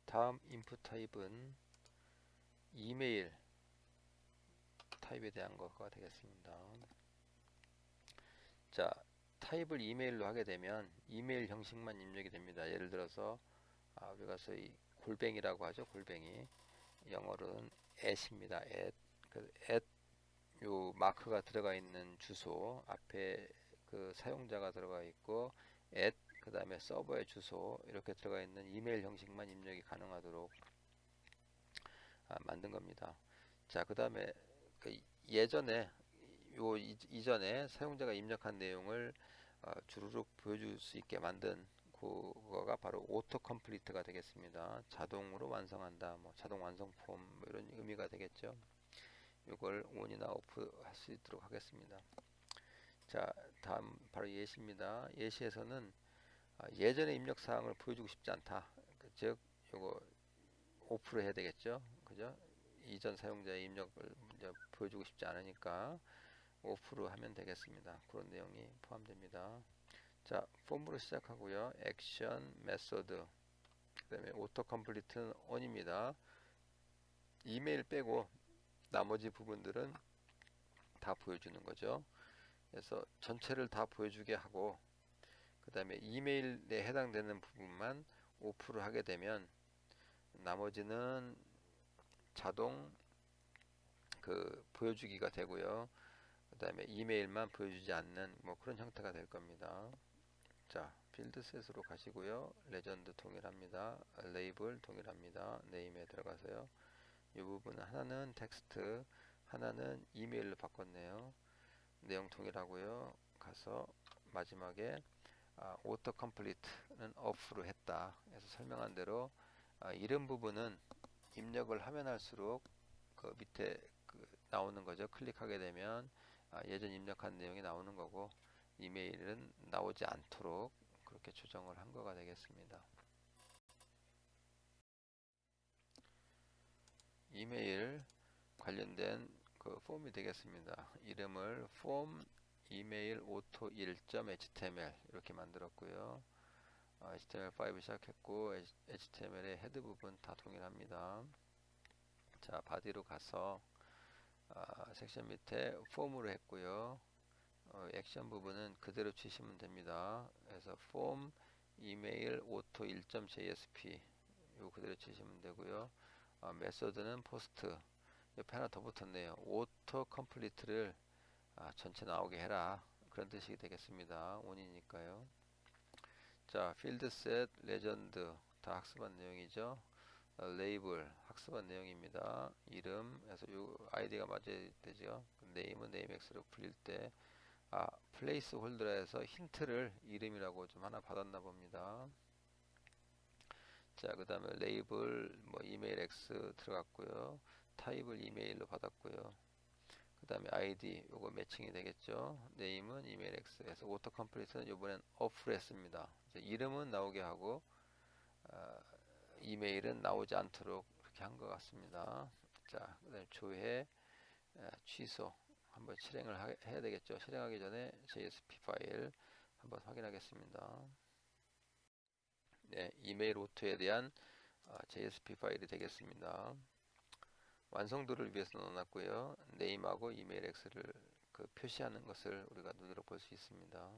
다음 인풋 타입은 이메일 타입에 대한 거가 되겠습니다. 자, 타입을 이메일로 하게 되면 이메일 형식만 입력이 됩니다. 예를 들어서 우리가 소위 골뱅이라고 하죠. 골뱅이. 영어로는 at입니다. at 요 마크가 들어가 있는 주소 앞에 그 사용자가 들어가 있고 그 다음에 서버의 주소 이렇게 들어가 있는 이메일 형식만 입력이 가능하도록 만든 겁니다. 자, 그 다음에 그 예전에 이전에 사용자가 입력한 내용을 주르륵 보여줄 수 있게 만든 그거가 바로 오토 컴플리트가 되겠습니다. 자동으로 완성한다, 뭐 자동 완성 폼 뭐 이런 의미가 되겠죠. 이걸 온이나 오프 할 수 있도록 하겠습니다. 자, 다음 바로 예시입니다. 예시에서는 예전의 입력 사항을 보여주고 싶지 않다. 즉, 요거 오프를 해야 되겠죠. 그죠? 이전 사용자의 입력을 이제 보여주고 싶지 않으니까 오프로 하면 되겠습니다. 그런 내용이 포함됩니다. 자, 폼으로 시작하고요. 액션, 메소드, 그 다음에 오토 컴플리트는 on입니다. 이메일 빼고 나머지 부분들은 다 보여주는 거죠. 그래서 전체를 다 보여주게 하고 그 다음에 이메일에 해당되는 부분만 오프를 하게 되면 나머지는 자동 그 보여주기가 되고요. 그 다음에 이메일만 보여주지 않는 뭐 그런 형태가 될 겁니다. 자, 필드셋으로 가시고요. 레전드 동일합니다. 레이블 동일합니다. 네임에 들어가세요. 이 부분은 하나는 텍스트, 하나는 이메일로 바꿨네요. 내용 동일하고요. 가서 마지막에 오토 컴플리트는 off로 했다. 그래서 설명한 대로 이름 부분은 입력을 하면 할수록 그 밑에 나오는 거죠. 클릭하게 되면 예전 입력한 내용이 나오는 거고 이메일은 나오지 않도록 그렇게 조정을 한 거가 되겠습니다. 이메일 관련된 그 폼이 되겠습니다. 이름을 폼 이메일 오토 1.html 이렇게 만들었고요. HTML5 시작했고 HTML의 헤드 부분 다 동일합니다. 자, 바디로 가서 섹션 밑에 폼으로 했고요. 액션 부분은 그대로 치시면 됩니다. 그래서 폼 이메일 오토 1.jsp 이거 그대로 치시면 되고요. 메소드는 포스트 옆에 하나 더 붙었네요. 오토 컴플리트를 전체 나오게 해라 그런 뜻이 되겠습니다. 온이니까요. 자, 필드셋, 레전드 다 학습한 내용이죠. 레이블 학습한 내용입니다. 이름 그래서 요 아이디가 맞아야 되죠. 네임은 네임X로 풀릴 때 플레이스 홀더에서 힌트를 이름이라고 좀 하나 받았나 봅니다. 자, 그 다음에 레이블 뭐 이메일 X 들어갔고요. 타입을 이메일로 받았고요. 그 다음에 아이디 요거 매칭이 되겠죠. 네임은 이메일 X에서 오토 컴플리트는 이번엔 off 했습니다. 이름은 나오게 하고 이메일은 나오지 않도록 그렇게 한 것 같습니다. 자, 그 다음에 조회, 취소 한번 실행을 해야 되겠죠. 실행하기 전에 JSP 파일 한번 확인하겠습니다. 네, 이메일 오토에 대한 JSP 파일이 되겠습니다. 완성도를 위해서 넣어놨고요. 네임하고 이메일 X를 표시하는 것을 우리가 눈으로 볼 수 있습니다.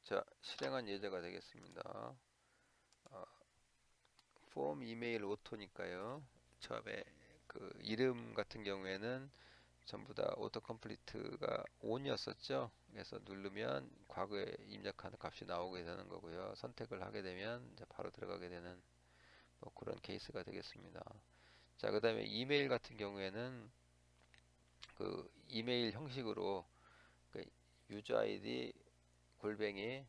자, 실행한 예제가 되겠습니다. 폼 이메일 오토니까요. 처음에 그 이름 같은 경우에는 전부 다 오토 컴플리트가 on이었었죠. 그래서 누르면 과거에 입력한 값이 나오게 되는 거고요. 선택을 하게 되면 이제 바로 들어가게 되는 뭐 그런 케이스가 되겠습니다. 자, 그 다음에 이메일 같은 경우에는 그 이메일 형식으로 그 유저 아이디 골뱅이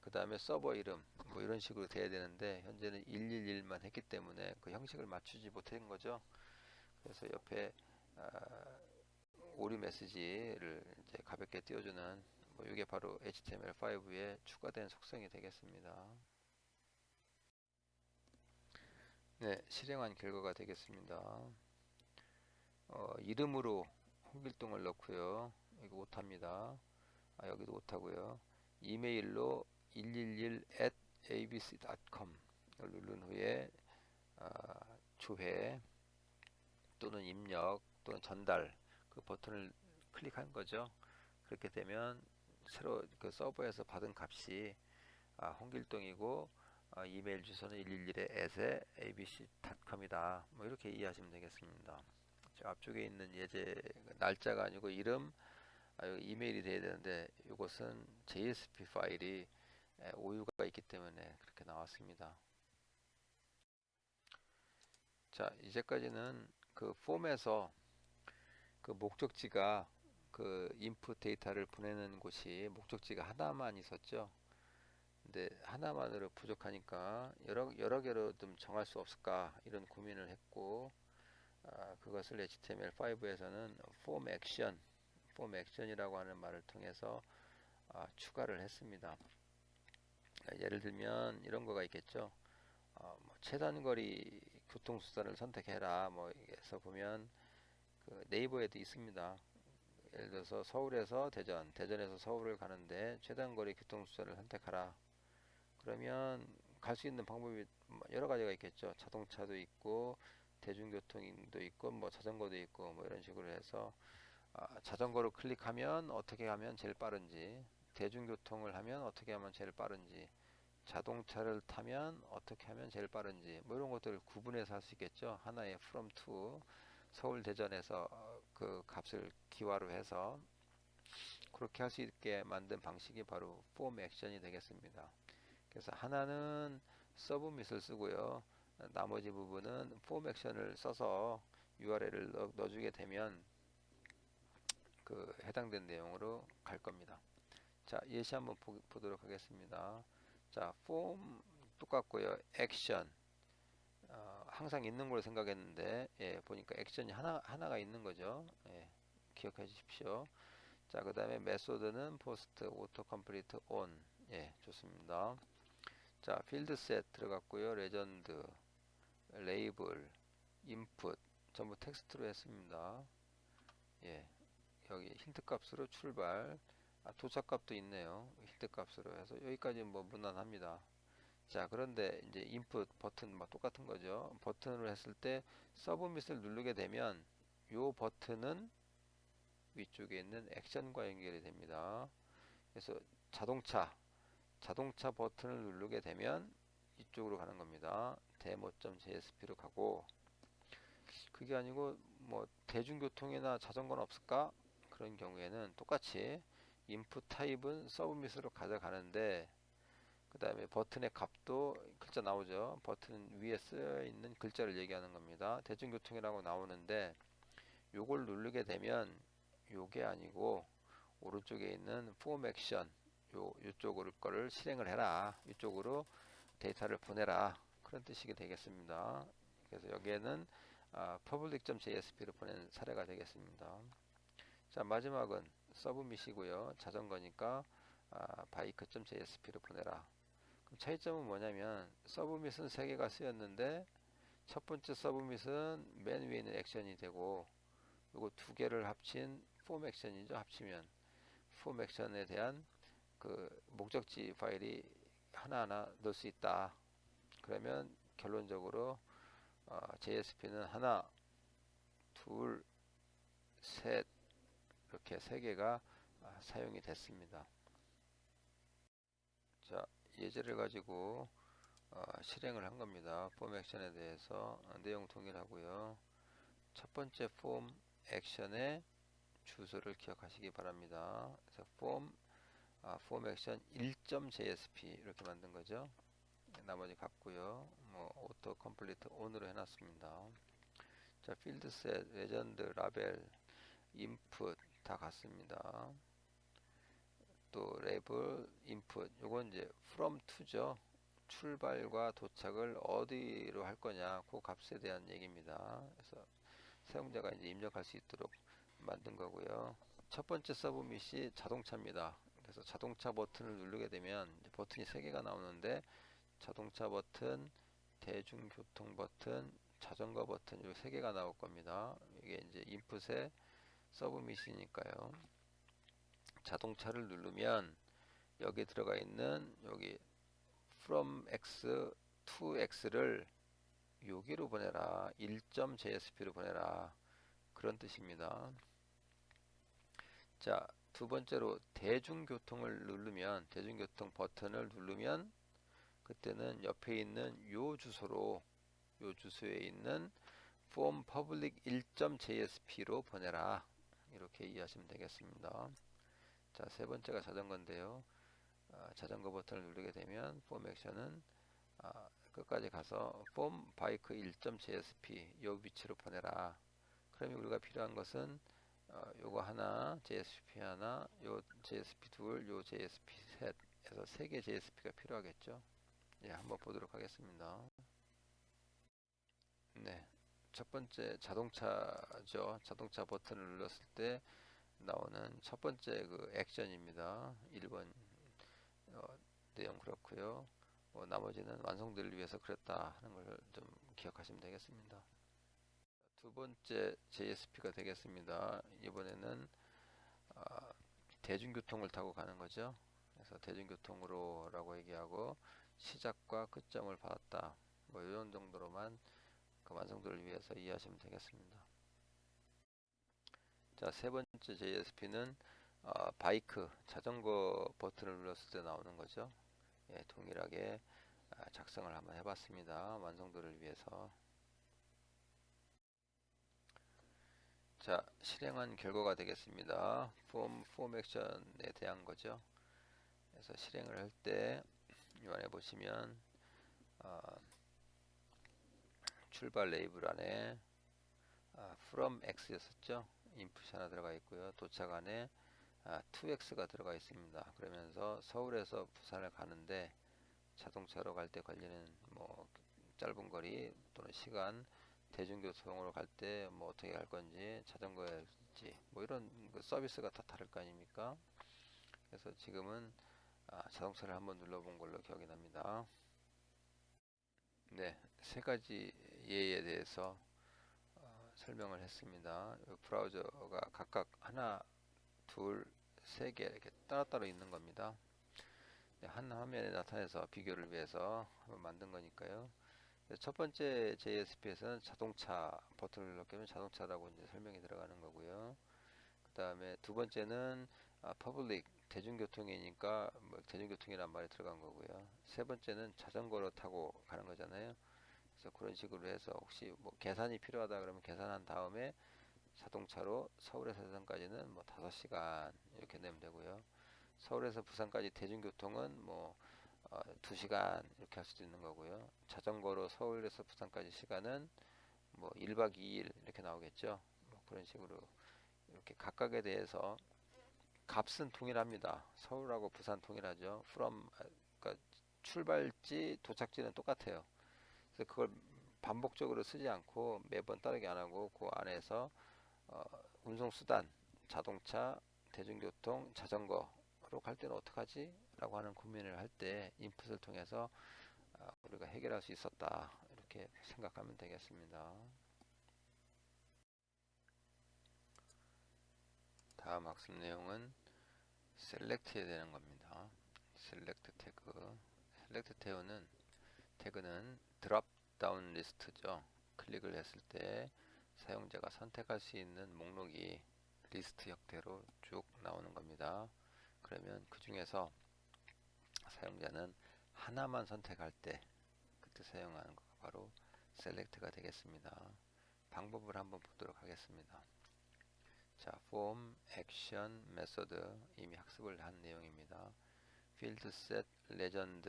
그 다음에 서버 이름 뭐 이런 식으로 돼야 되는데 현재는 111만 했기 때문에 그 형식을 맞추지 못한 거죠. 그래서 옆에 오류 메시지를 이제 가볍게 띄워주는 뭐 이게 바로 HTML5에 추가된 속성이 되겠습니다. 네, 실행한 결과가 되겠습니다. 이름으로 홍길동을 넣고요. 이거 오타입니다. 여기도 오타고요. 이메일로 111@abc.com 이걸 누른 후에 조회 또는 입력 또는 전달 그 버튼을 클릭한 거죠. 그렇게 되면 새로 그 서버에서 받은 값이 홍길동이고 이메일 주소는 111에 abc.com이다. 뭐 이렇게 이해하시면 되겠습니다. 저 앞쪽에 있는 예제 날짜가 아니고 이름, 이메일이 돼야 되는데 이것은 JSP 파일이 오류가 있기 때문에 그렇게 나왔습니다. 자, 이제까지는 그 폼에서 그 목적지가 그 인풋 데이터를 보내는 곳이 목적지가 하나만 있었죠. 근데 하나만으로 부족하니까 여러 개로 좀 정할 수 없을까 이런 고민을 했고 그것을 HTML5에서는 폼 액션이라고 하는 말을 통해서 추가를 했습니다. 예를 들면 이런 거가 있겠죠. 뭐 최단거리 교통수단을 선택해라. 뭐 해서 보면 그 네이버에도 있습니다. 예를 들어서 서울에서 대전, 대전에서 서울을 가는데 최단거리 교통수단을 선택하라. 그러면 갈 수 있는 방법이 여러 가지가 있겠죠. 자동차도 있고 대중교통도 있고 뭐 자전거도 있고 뭐 이런 식으로 해서 자전거를 클릭하면 어떻게 하면 제일 빠른지, 대중교통을 하면 어떻게 하면 제일 빠른지, 자동차를 타면 어떻게 하면 제일 빠른지 뭐 이런 것들을 구분해서 할 수 있겠죠. 하나의 from to 서울 대전에서 그 값을 기화로 해서 그렇게 할 수 있게 만든 방식이 바로 폼 액션이 되겠습니다. 그래서 하나는 서브밋을 쓰고요. 나머지 부분은 폼 액션을 써서 URL을 넣어주게 되면 그 해당된 내용으로 갈 겁니다. 자, 예시 한번 보도록 하겠습니다. 자, 폼 똑같고요. 액션 항상 있는 걸로 생각했는데 보니까 액션이 하나가 있는 거죠. 기억해 주십시오. 자, 그 다음에 메소드는 포스트 오토 컴플리트 온. 좋습니다. 자, 필드셋 들어갔고요. 레전드, 레이블, 인풋 전부 텍스트로 했습니다. 여기 힌트 값으로 출발, 도착 값도 있네요. 힌트 값으로 해서 여기까지 뭐 무난합니다. 자, 그런데 이제 인풋 버튼 뭐 똑같은 거죠. 버튼으로 했을 때 서브밋을 누르게 되면 요 버튼은 위쪽에 있는 액션과 연결이 됩니다. 그래서 자동차 버튼을 누르게 되면 이쪽으로 가는 겁니다. demo.jsp로 가고 그게 아니고 뭐 대중교통이나 자전거는 없을까? 그런 경우에는 똑같이 인풋 타입은 서브밋으로 가져가는데 그 다음에 버튼의 값도 글자 나오죠. 버튼 위에 쓰여 있는 글자를 얘기하는 겁니다. 대중교통이라고 나오는데 요걸 누르게 되면 요게 아니고 오른쪽에 있는 폼 액션 요쪽으로 거를 실행을 해라. 이쪽으로 데이터를 보내라. 그런 뜻이 되겠습니다. 그래서 여기에는 public.jsp로 보낸 사례가 되겠습니다. 자, 마지막은 서브밋이고요. 자전거니까 bike.jsp로 보내라. 그럼 차이점은 뭐냐면 서브밋은 3개가 쓰였는데 첫 번째 서브밋은 맨 위에 있는 액션이 되고 요거 2개를 합친 폼 액션이죠. 합치면 폼 액션에 대한 그 목적지 파일이 하나하나 넣을 수 있다. 그러면 결론적으로 JSP는 하나, 둘, 셋 이렇게 3개가 사용이 됐습니다. 자, 예제를 가지고 실행을 한 겁니다. 폼 액션에 대해서 내용 동일하고요. 첫 번째 폼 액션의 주소를 기억하시기 바랍니다. 그래서 폼 액션 1.jsp 이렇게 만든 거죠. 나머지 같고요. 뭐 오토 컴플리트 온으로 해놨습니다. 자, 필드셋, 레전드, 라벨, 인풋 다 같습니다. 또 레이블, 인풋 요건 이제 from to죠. 출발과 도착을 어디로 할 거냐 그 값에 대한 얘기입니다. 그래서 사용자가 이제 입력할 수 있도록 만든 거고요. 첫 번째 서브밋이 자동차입니다. 그래서 자동차 버튼을 누르게 되면 버튼이 3개가 나오는데 자동차 버튼, 대중교통 버튼, 자전거 버튼 이 3개가 나올 겁니다. 이게 이제 인풋의 서브밋이니까요. 자동차를 누르면 여기 들어가 있는 여기 from X 2x를 여기로 보내라. 1.jsp로 보내라. 그런 뜻입니다. 자, 두 번째로 대중교통을 누르면, 대중교통 버튼을 누르면 그때는 옆에 있는 요 주소로, 요 주소에 있는 form public 1.jsp로 보내라. 이렇게 이해하시면 되겠습니다. 자, 세 번째가 자전거인데요. 자전거 버튼을 누르게 되면 form 액션은 끝까지 가서 form bike 1.jsp 요 위치로 보내라. 그러면 우리가 필요한 것은 요거 하나, JSP 하나, 요 JSP 둘, 요 JSP 셋 해서 세 개 JSP가 필요하겠죠. 예, 한번 보도록 하겠습니다. 네, 첫 번째 자동차죠. 자동차 버튼을 눌렀을 때 나오는 첫 번째 그 액션입니다. 1번 내용 그렇고요. 나머지는 완성들을 위해서 그랬다 하는 걸 좀 기억하시면 되겠습니다. 두 번째 JSP가 되겠습니다. 이번에는 대중교통을 타고 가는 거죠. 그래서 대중교통으로라고 얘기하고 시작과 끝점을 받았다. 뭐 이런 정도로만 그 완성도를 위해서 이해하시면 되겠습니다. 자, 세 번째 JSP는 바이크, 자전거 버튼을 눌렀을 때 나오는 거죠. 예, 동일하게 작성을 한번 해봤습니다. 완성도를 위해서. 자, 실행한 결과가 되겠습니다. 폼 액션에 대한 거죠. 그래서 실행을 할 때 이 안에 보시면 출발 레이블 안에 from x였었죠. 인풋이 하나 들어가 있고요. 도착 안에 2x가 들어가 있습니다. 그러면서 서울에서 부산을 가는데 자동차로 갈 때 걸리는 뭐 짧은 거리 또는 시간, 대중교통으로 갈 때 뭐 어떻게 할 건지, 자전거일지 뭐 이런 그 서비스가 다 다를 거 아닙니까? 그래서 지금은 자동차를 한번 눌러본 걸로 기억이 납니다. 네, 세 가지 예에 대해서 설명을 했습니다. 브라우저가 각각 하나, 둘, 세 개 이렇게 따로따로 있는 겁니다. 네, 한 화면에 나타내서 비교를 위해서 만든 거니까요. 첫 번째 JSP에서는 자동차 버튼을 눌러면 자동차라고 이제 설명이 들어가는 거고요. 그 다음에 두 번째는 퍼블릭 대중교통이니까 뭐 대중교통이란 말이 들어간 거고요. 세 번째는 자전거로 타고 가는 거잖아요. 그래서 그런 식으로 해서 혹시 뭐 계산이 필요하다 그러면 계산한 다음에 자동차로 서울에서 부산까지는 뭐 5시간 이렇게 내면 되고요. 서울에서 부산까지 대중교통은 뭐 2시간 이렇게 할 수도 있는 거고요. 자전거로 서울에서 부산까지 시간은 뭐 1박 2일 이렇게 나오겠죠. 뭐 그런 식으로 이렇게 각각에 대해서 값은 동일합니다. 서울하고 부산 동일하죠. 그러니까 출발지, 도착지는 똑같아요. 그래서 그걸 반복적으로 쓰지 않고 매번 따르게 안 하고 그 안에서 운송수단, 자동차, 대중교통, 자전거로 갈 때는 어떡하지? 라고 하는 고민을 할 때 인풋을 통해서 우리가 해결할 수 있었다. 이렇게 생각하면 되겠습니다. 다음 학습 내용은 셀렉트해야 되는 겁니다. 셀렉트 태그. 셀렉트 태그는 드롭 다운 리스트죠. 클릭을 했을 때 사용자가 선택할 수 있는 목록이 리스트 형태로 쭉 나오는 겁니다. 그러면 그 중에서 사용자는 하나만 선택할 때 그때 사용하는 것가 바로 셀렉트가 되겠습니다. 방법을 한번 보도록 하겠습니다. 자, form, action, method 이미 학습을 한 내용입니다. field set, legend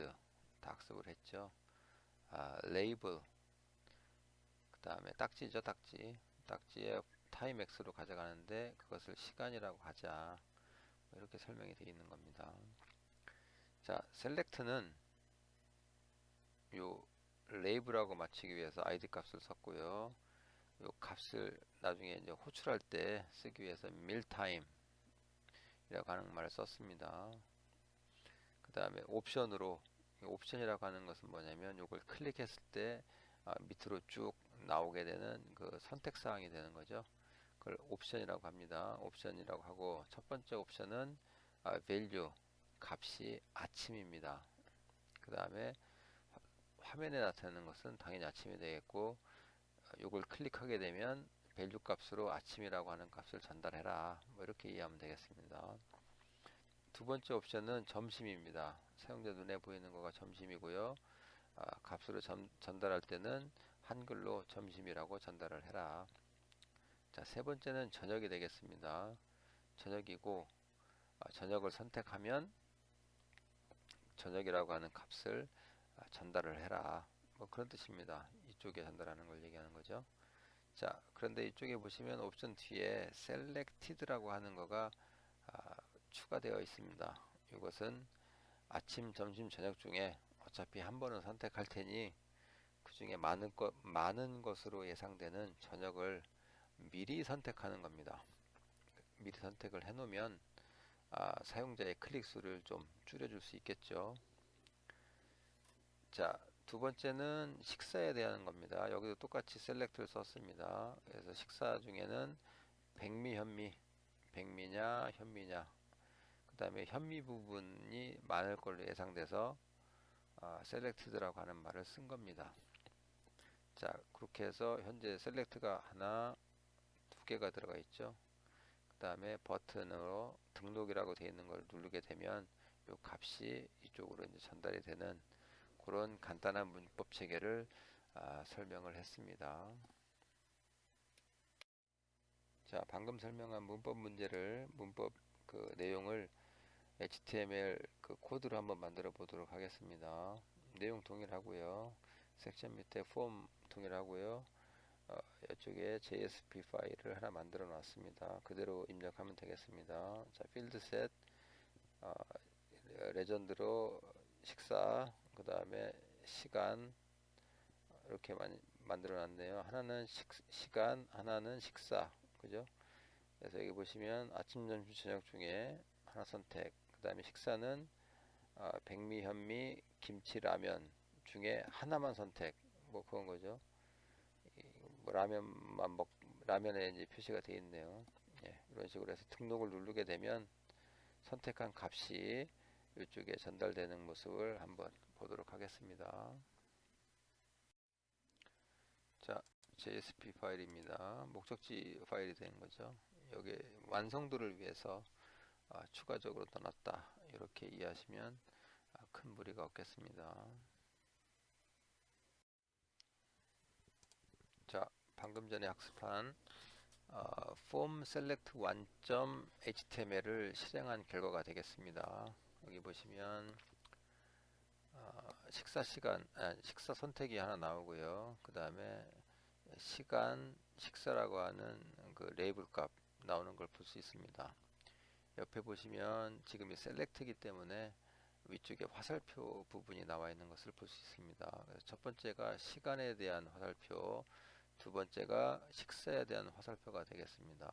다 학습을 했죠. label 그 다음에 딱지죠, 딱지에 타임X로 가져가는데 그것을 시간이라고 하자. 이렇게 설명이 되어 있는 겁니다. 자, select는 요 레이블하고 맞추기 위해서 id 값을 썼고요. 요 값을 나중에 이제 호출할 때 쓰기 위해서 밀타임이라고 하는 말을 썼습니다. 그 다음에 옵션이라고 하는 것은 뭐냐면 요걸 클릭했을 때 밑으로 쭉 나오게 되는 그 선택 사항이 되는 거죠. 그걸 옵션이라고 합니다. 옵션이라고 하고 첫 번째 옵션은 value 값이 아침입니다. 그 다음에 화면에 나타나는 것은 당연히 아침이 되겠고, 이걸 클릭하게 되면 밸류 값으로 아침이라고 하는 값을 전달해라. 뭐 이렇게 이해하면 되겠습니다. 두 번째 옵션은 점심입니다. 사용자 눈에 보이는 거가 점심이고요. 값으로 전달할 때는 한글로 점심이라고 전달을 해라. 자, 세 번째는 저녁이 되겠습니다. 저녁이고, 저녁을 선택하면 저녁이라고 하는 값을 전달을 해라. 뭐 그런 뜻입니다. 이쪽에 전달하는 걸 얘기하는 거죠. 자, 그런데 이쪽에 보시면 옵션 뒤에 selected라고 하는 거가 추가되어 있습니다. 이것은 아침, 점심, 저녁 중에 어차피 한 번은 선택할 테니 그 중에 많은 것으로 예상되는 저녁을 미리 선택하는 겁니다. 미리 선택을 해놓으면 사용자의 클릭 수를 좀 줄여줄 수 있겠죠. 자, 두 번째는 식사에 대한 겁니다. 여기도 똑같이 select를 썼습니다. 그래서 식사 중에는 백미, 현미, 백미냐, 현미냐, 그 다음에 현미 부분이 많을 걸로 예상돼서 selected라고 하는 말을 쓴 겁니다. 자, 그렇게 해서 현재 select가 하나, 두 개가 들어가 있죠. 그 다음에 버튼으로 등록이라고 되어 있는 걸 누르게 되면 이 값이 이쪽으로 이제 전달이 되는 그런 간단한 문법 체계를 설명을 했습니다. 자, 방금 설명한 문법 문제를 문법 그 내용을 HTML 그 코드로 한번 만들어 보도록 하겠습니다. 내용 동일하고요. 섹션 밑에 폼 동일하고요. 이쪽에 JSP 파일을 하나 만들어 놨습니다. 그대로 입력하면 되겠습니다. 자, 필드셋 레전드로 식사, 그 다음에 시간 이렇게 만들어 놨네요. 하나는 시간, 하나는 식사, 그죠? 그래서 여기 보시면 아침, 점심, 저녁 중에 하나 선택, 그 다음에 식사는 백미, 현미, 김치, 라면 중에 하나만 선택, 뭐 그런 거죠. 뭐 라면에 이제 표시가 되어 있네요. 예, 이런 식으로 해서 등록을 누르게 되면 선택한 값이 이쪽에 전달되는 모습을 한번 보도록 하겠습니다. 자, JSP 파일입니다. 목적지 파일이 되는 거죠. 여기 완성도를 위해서 추가적으로 넣어놨다. 이렇게 이해하시면 큰 무리가 없겠습니다. 자, 방금 전에 학습한 form select 1.html을 실행한 결과가 되겠습니다. 여기 보시면 식사 선택이 하나 나오고요. 그 다음에 시간, 식사라고 하는 그 레이블 값 나오는 걸 볼 수 있습니다. 옆에 보시면 지금 이 select이기 때문에 위쪽에 화살표 부분이 나와 있는 것을 볼 수 있습니다. 그래서 첫 번째가 시간에 대한 화살표, 두 번째가 식사에 대한 화살표가 되겠습니다.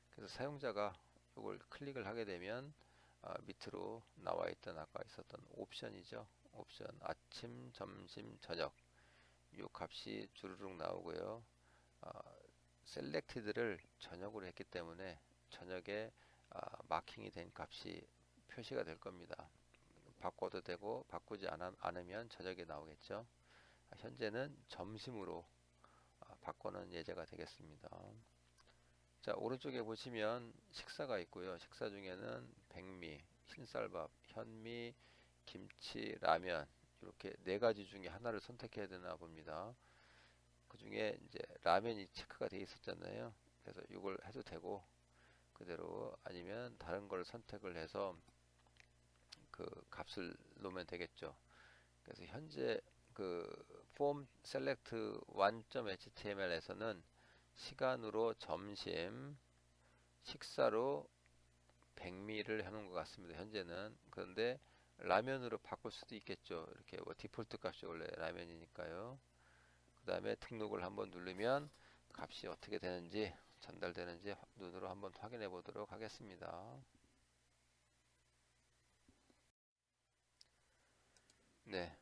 그래서 사용자가 이걸 클릭을 하게 되면 밑으로 나와 있던 아까 있었던 옵션이죠. 옵션 아침, 점심, 저녁 이 값이 주르륵 나오고요. selected를 저녁으로 했기 때문에 저녁에 마킹이 된 값이 표시가 될 겁니다. 바꿔도 되고 바꾸지 않으면 저녁에 나오겠죠. 현재는 점심으로 바꾸는 예제가 되겠습니다. 자, 오른쪽에 보시면 식사가 있고요. 식사 중에는 백미, 흰쌀밥, 현미, 김치, 라면 이렇게 네 가지 중에 하나를 선택해야 되나 봅니다. 그 중에 이제 라면이 체크가 되어 있었잖아요. 그래서 이걸 해도 되고 그대로 아니면 다른 걸 선택을 해서 그 값을 놓으면 되겠죠. 그래서 현재 그 form select 1.html에서는 시간으로 점심, 식사로 백미를 해놓은 것 같습니다. 현재는. 그런데 라면으로 바꿀 수도 있겠죠. 이렇게 뭐 디폴트 값이 원래 라면이니까요. 그 다음에 등록을 한번 누르면 값이 어떻게 되는지 전달되는지 눈으로 한번 확인해 보도록 하겠습니다. 네,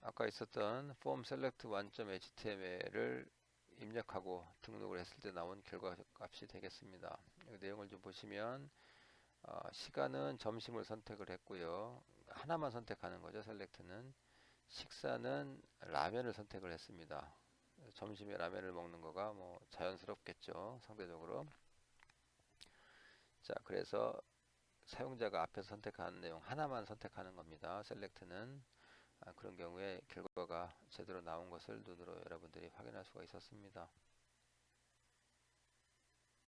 아까 있었던 form select 1.html을 입력하고 등록을 했을 때 나온 결과 값이 되겠습니다. 이 내용을 좀 보시면 시간은 점심을 선택을 했고요. 하나만 선택하는 거죠. select는 식사는 라면을 선택을 했습니다. 점심에 라면을 먹는 거가 뭐 자연스럽겠죠, 상대적으로. 자, 그래서 사용자가 앞에서 선택한 내용 하나만 선택하는 겁니다. 셀렉트는. 그런 경우에 결과가 제대로 나온 것을 눈으로 여러분들이 확인할 수가 있었습니다.